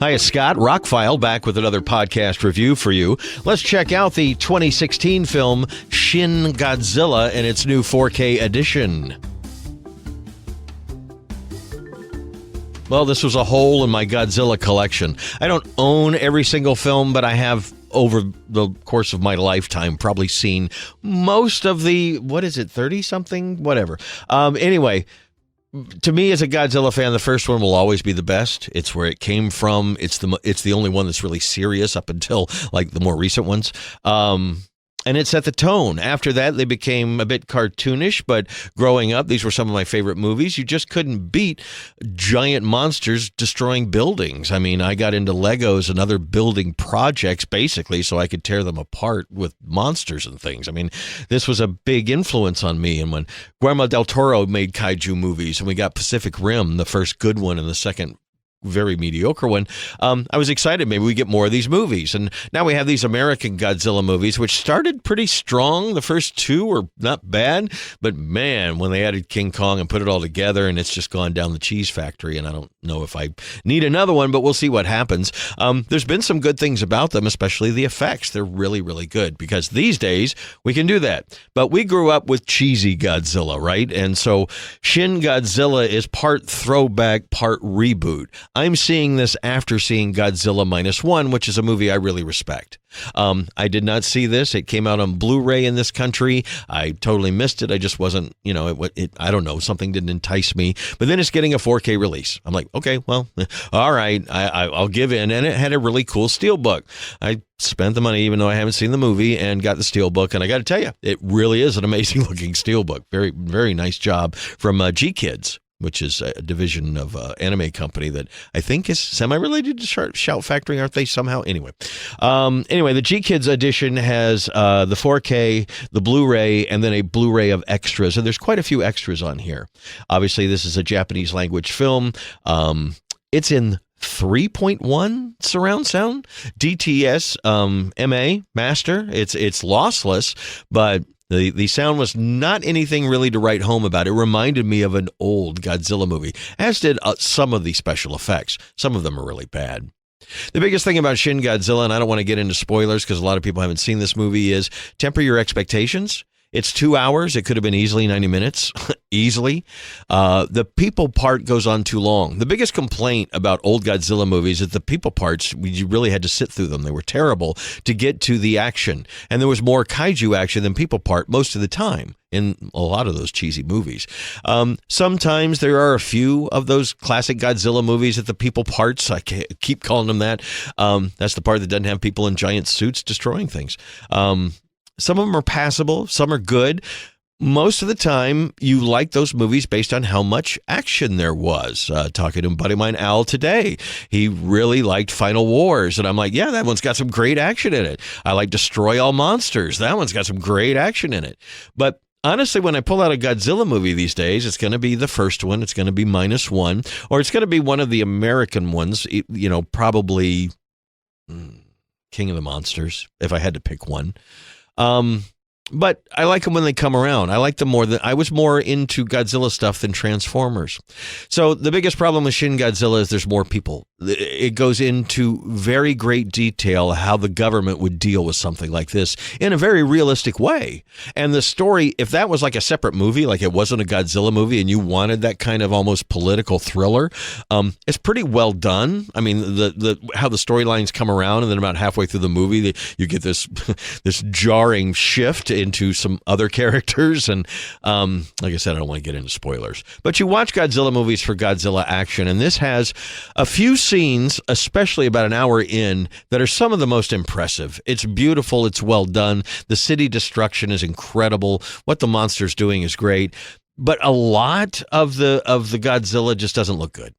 Hi, it's Scott, ROCKFILE, back with another podcast review for you. Let's check out the 2016 film SHIN Godzilla and its new 4K edition. Well, this was a hole in my Godzilla collection. I don't own every single film, but I have, over the course of my lifetime, probably seen most of the, 30-something? Whatever. Anyway, to me, as a Godzilla fan, the first one will always be the best. It's where it came from. It's the only one that's really serious up until like the more recent ones. And it set the tone. After that, they became a bit cartoonish, but growing up, these were some of my favorite movies. You just couldn't beat giant monsters destroying buildings. I mean, I got into Legos and other building projects, basically, so I could tear them apart with monsters and things. I mean, this was a big influence on me. And when Guillermo del Toro made kaiju movies, and we got Pacific Rim, the first good one, and the second very mediocre one, I was excited maybe we get more of these movies. And now we have these American Godzilla movies, which started pretty strong. The first two were not bad, but man, when they added King Kong and put it all together, and it's just gone down the cheese factory, and I don't know if I need another one, but we'll see what happens. There's been some good things about them, especially the effects. They're really, really good, because these days we can do that. But we grew up with cheesy Godzilla, right? And so Shin Godzilla is part throwback, part reboot. I'm seeing this after seeing Godzilla -1, which is a movie I really respect. I did not see this. It came out on Blu-ray in this country. I totally missed it. I just wasn't, I don't know, something didn't entice me. But then it's getting a 4K release. I'm like, okay, well, all right, I'll give in. And it had a really cool steelbook. I spent the money, even though I haven't seen the movie, and got the steelbook. And I got to tell you, it really is an amazing looking steelbook. Very, very nice job from G-Kids, which is a division of anime company that I think is semi-related to Shout Factory, aren't they, somehow? Anyway, the G-Kids edition has the 4K, the Blu-ray, and then a Blu-ray of extras. And there's quite a few extras on here. Obviously, this is a Japanese language film. It's in 3.1 surround sound, DTS MA master. It's lossless, but the sound was not anything really to write home about. It reminded me of an old Godzilla movie, as did some of the special effects. Some of them are really bad. The biggest thing about Shin Godzilla, and I don't want to get into spoilers because a lot of people haven't seen this movie, is temper your expectations. It's 2 hours. It could have been easily 90 minutes, easily. The people part goes on too long. The biggest complaint about old Godzilla movies is the people parts, you really had to sit through them. They were terrible to get to the action. And there was more kaiju action than people part most of the time in a lot of those cheesy movies. Sometimes there are a few of those classic Godzilla movies that the people parts, I keep calling them that. That's the part that doesn't have people in giant suits destroying things. Some of them are passable. Some are good. Most of the time, you like those movies based on how much action there was. Talking to a buddy of mine, Al, today, he really liked Final Wars. And I'm like, yeah, that one's got some great action in it. I like Destroy All Monsters. That one's got some great action in it. But honestly, when I pull out a Godzilla movie these days, it's going to be the first one. It's going to be -1. Or it's going to be one of the American ones, probably King of the Monsters, if I had to pick one. But I like them when they come around. I like them more than I was more into Godzilla stuff than Transformers. So the biggest problem with Shin Godzilla is there's more people. It goes into very great detail how the government would deal with something like this in a very realistic way. And the story, if that was like a separate movie, like it wasn't a Godzilla movie and you wanted that kind of almost political thriller, it's pretty well done. I mean, how the storylines come around, and then about halfway through the movie, you get this jarring shift into some other characters. And like I said, I don't want to get into spoilers. But you watch Godzilla movies for Godzilla action, and this has a few scenes, especially about an hour in, that are some of the most impressive. It's beautiful. It's well done. The city destruction is incredible. What the monster's doing is great. But a lot of the Godzilla just doesn't look good.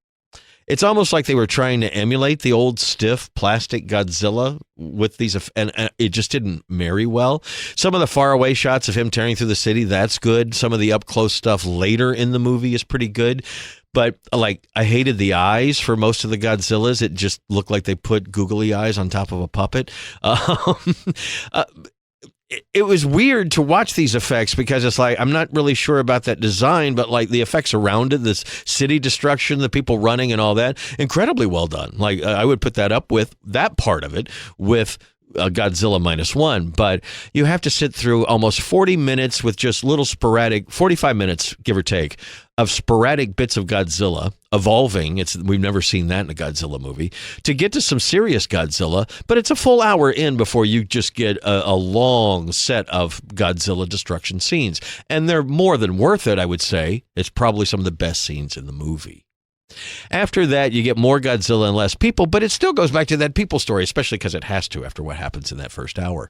It's almost like they were trying to emulate the old stiff plastic Godzilla with these, and it just didn't marry well. Some of the faraway shots of him tearing through the city, that's good. Some of the up-close stuff later in the movie is pretty good. But like, I hated the eyes for most of the Godzillas. It just looked like they put googly eyes on top of a puppet. it was weird to watch these effects because it's like, I'm not really sure about that design, but like the effects around it, this city destruction, the people running and all that, incredibly well done. Like I would put that up with that part of it with Godzilla -1, but you have to sit through almost 40 minutes with just little sporadic, 45 minutes, give or take, of sporadic bits of Godzilla evolving. We've never seen that in a Godzilla movie, to get to some serious Godzilla, but it's a full hour in before you just get a long set of Godzilla destruction scenes. And they're more than worth it, I would say. It's probably some of the best scenes in the movie. After that, you get more Godzilla and less people, but it still goes back to that people story, especially because it has to after what happens in that first hour.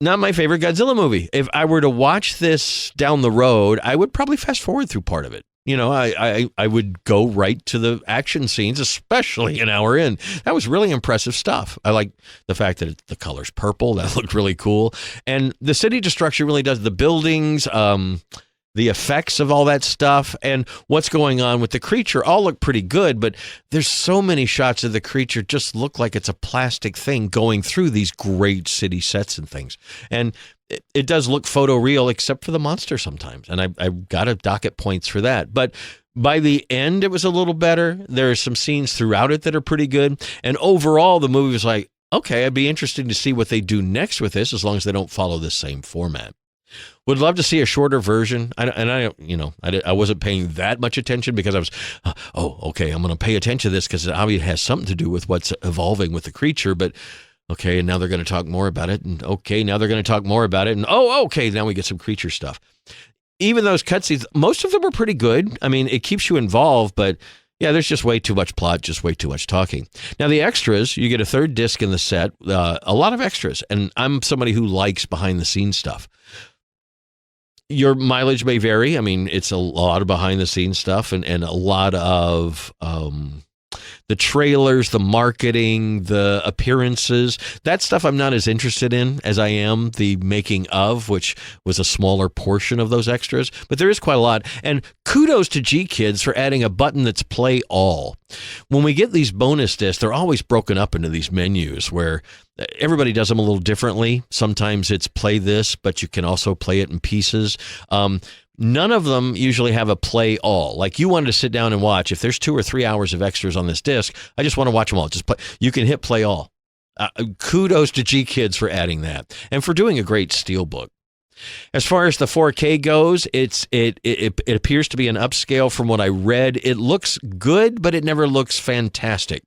Not my favorite Godzilla movie. If I were to watch this down the road, I would probably fast forward through part of it. You know, I would go right to the action scenes, especially an hour in. That was really impressive stuff. I like the fact that the color's purple. That looked really cool. And the city destruction really does. The buildings, the effects of all that stuff, and what's going on with the creature all look pretty good, but there's so many shots of the creature just look like it's a plastic thing going through these great city sets and things. And it does look photoreal, except for the monster sometimes, and I've got to docket points for that. But by the end, it was a little better. There are some scenes throughout it that are pretty good, and overall, the movie was like, okay, it'd be interesting to see what they do next with this, as long as they don't follow this same format. Would love to see a shorter version. I wasn't paying that much attention because I was, okay, I'm going to pay attention to this because it obviously has something to do with what's evolving with the creature. But okay, and now they're going to talk more about it. And okay, now they're going to talk more about it. And okay, now we get some creature stuff. Even those cutscenes, most of them were pretty good. I mean, it keeps you involved, but yeah, there's just way too much plot, just way too much talking. Now, the extras, you get a third disc in the set, a lot of extras. And I'm somebody who likes behind-the-scenes stuff. Your mileage may vary. I mean, it's a lot of behind-the-scenes stuff and a lot of the trailers, the marketing, the appearances. That stuff I'm not as interested in as I am the making of, which was a smaller portion of those extras. But there is quite a lot. And kudos to G-Kids for adding a button that's play all. When we get these bonus discs, they're always broken up into these menus where everybody does them a little differently. Sometimes it's play this, but you can also play it in pieces. None of them usually have a play all. Like you wanted to sit down and watch. If there's 2 or 3 hours of extras on this disc, I just want to watch them all. Just play. You can hit play all. Kudos to G-Kids for adding that and for doing a great steelbook. As far as the 4K goes, it appears to be an upscale from what I read. It looks good, but it never looks fantastic.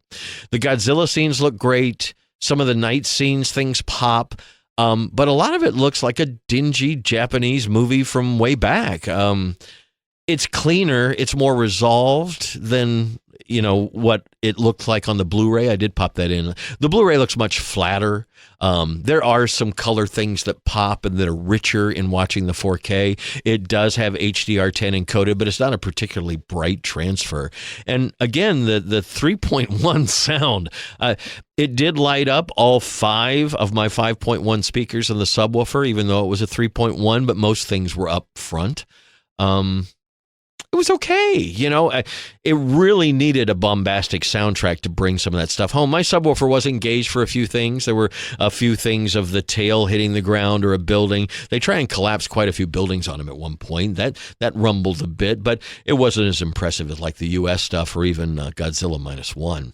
The Godzilla scenes look great. Some of the night scenes, things pop. But a lot of it looks like a dingy Japanese movie from way back. It's cleaner. It's more resolved than, what it looked like on the Blu-ray. I did pop that in. The Blu-ray looks much flatter. There are some color things that pop and that are richer in watching the 4K. It does have HDR10 encoded, but it's not a particularly bright transfer. And again, the 3.1 sound, it did light up all 5 of my 5.1 speakers in the subwoofer, even though it was a 3.1, but most things were up front. It was okay. It really needed a bombastic soundtrack to bring some of that stuff home. My subwoofer was engaged for a few things. There were a few things of the tail hitting the ground or a building. They try and collapse quite a few buildings on him at one point. That rumbled a bit, but it wasn't as impressive as like the U.S. stuff or even Godzilla -1.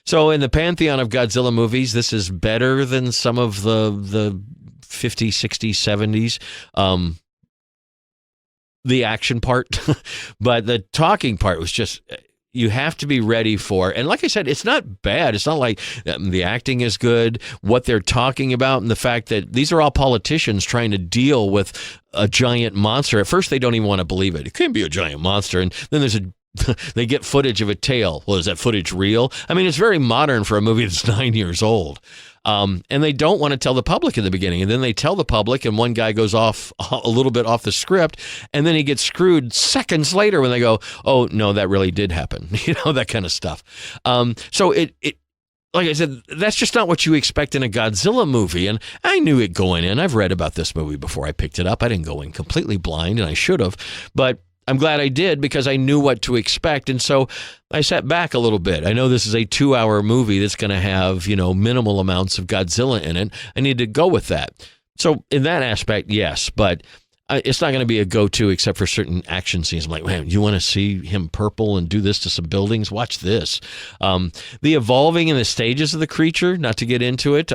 So in the pantheon of Godzilla movies, this is better than some of the 50s, 60s, 70s. The action part, but the talking part was just, you have to be ready for. And like I said, it's not bad. It's not like the acting is good, what they're talking about, and the fact that these are all politicians trying to deal with a giant monster. At first, they don't even want to believe it. It can't be a giant monster. And then they get footage of a tail. Well, is that footage real? I mean, it's very modern for a movie that's 9 years old. And they don't want to tell the public in the beginning. And then they tell the public, and one guy goes off a little bit off the script, and then he gets screwed seconds later when they go, oh, no, that really did happen. That kind of stuff. So it like I said, that's just not what you expect in a Godzilla movie. And I knew it going in. I've read about this movie before I picked it up. I didn't go in completely blind, and I should have. But I'm glad I did because I knew what to expect. And so I sat back a little bit. I know this is a 2-hour movie that's going to have, minimal amounts of Godzilla in it. I need to go with that. So in that aspect, yes, but it's not going to be a go-to except for certain action scenes. I'm like, man, you want to see him purple and do this to some buildings? Watch this. The evolving in the stages of the creature, not to get into it,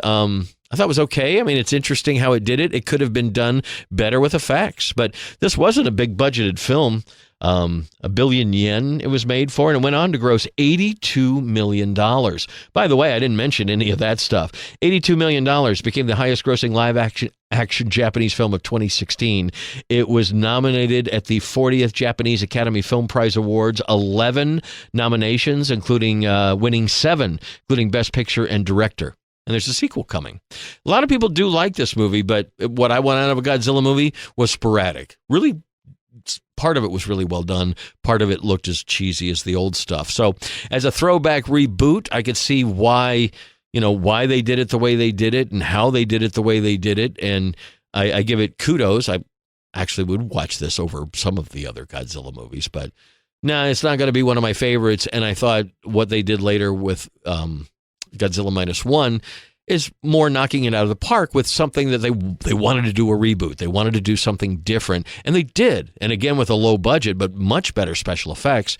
I thought was okay. I mean, it's interesting how it did it. It could have been done better with effects, but this wasn't a big budgeted film. 1 billion yen it was made for, and it went on to gross $82 million. By the way, I didn't mention any of that stuff. $82 million became the highest grossing live action Japanese film of 2016. It was nominated at the 40th Japanese Academy Film Prize Awards, 11 nominations, including winning 7, including Best Picture and Director. And there's a sequel coming. A lot of people do like this movie, but what I want out of a Godzilla movie was sporadic. Really, part of it was really well done. Part of it looked as cheesy as the old stuff. So as a throwback reboot, I could see why they did it the way they did it and how they did it the way they did it. And I give it kudos. I actually would watch this over some of the other Godzilla movies, but no, it's not going to be one of my favorites. And I thought what they did later with Godzilla Minus One is more knocking it out of the park with something that they wanted to do a reboot. They wanted to do something different, and they did. And again, with a low budget, but much better special effects,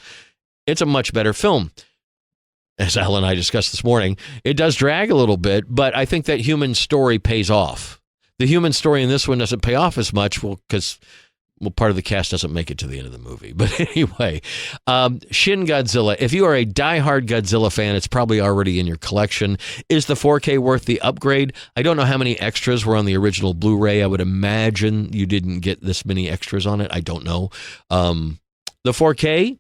it's a much better film. As Al and I discussed this morning, it does drag a little bit, but I think that human story pays off. The human story in this one doesn't pay off as much, because part of the cast doesn't make it to the end of the movie. But anyway, Shin Godzilla. If you are a diehard Godzilla fan, it's probably already in your collection. Is the 4K worth the upgrade? I don't know how many extras were on the original Blu-ray. I would imagine you didn't get this many extras on it. I don't know. The 4K,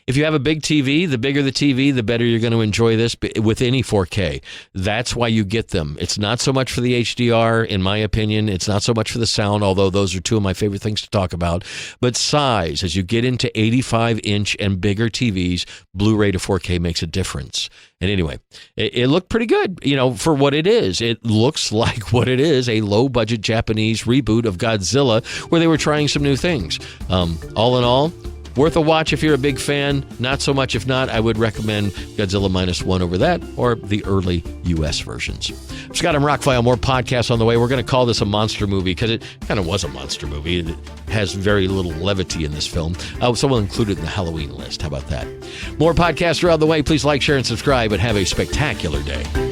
if you have a big TV, the bigger the TV, the better you're going to enjoy this with any 4K. That's why you get them. It's not so much for the HDR, in my opinion. It's not so much for the sound, although those are two of my favorite things to talk about. But size, as you get into 85-inch and bigger TVs, Blu-ray to 4K makes a difference. And anyway, it looked pretty good, for what it is. It looks like what it is, a low-budget Japanese reboot of Godzilla where they were trying some new things. All in all, worth a watch if you're a big fan. Not so much if not. I would recommend Godzilla Minus One over that, or the early U.S. versions. Scott and ROCKFILE, more podcasts on the way. We're going to call this a monster movie because it kind of was a monster movie. It has very little levity in this film. So we'll include it in the Halloween list. How about that? More podcasts are on the way. Please like, share, and subscribe, and have a spectacular day.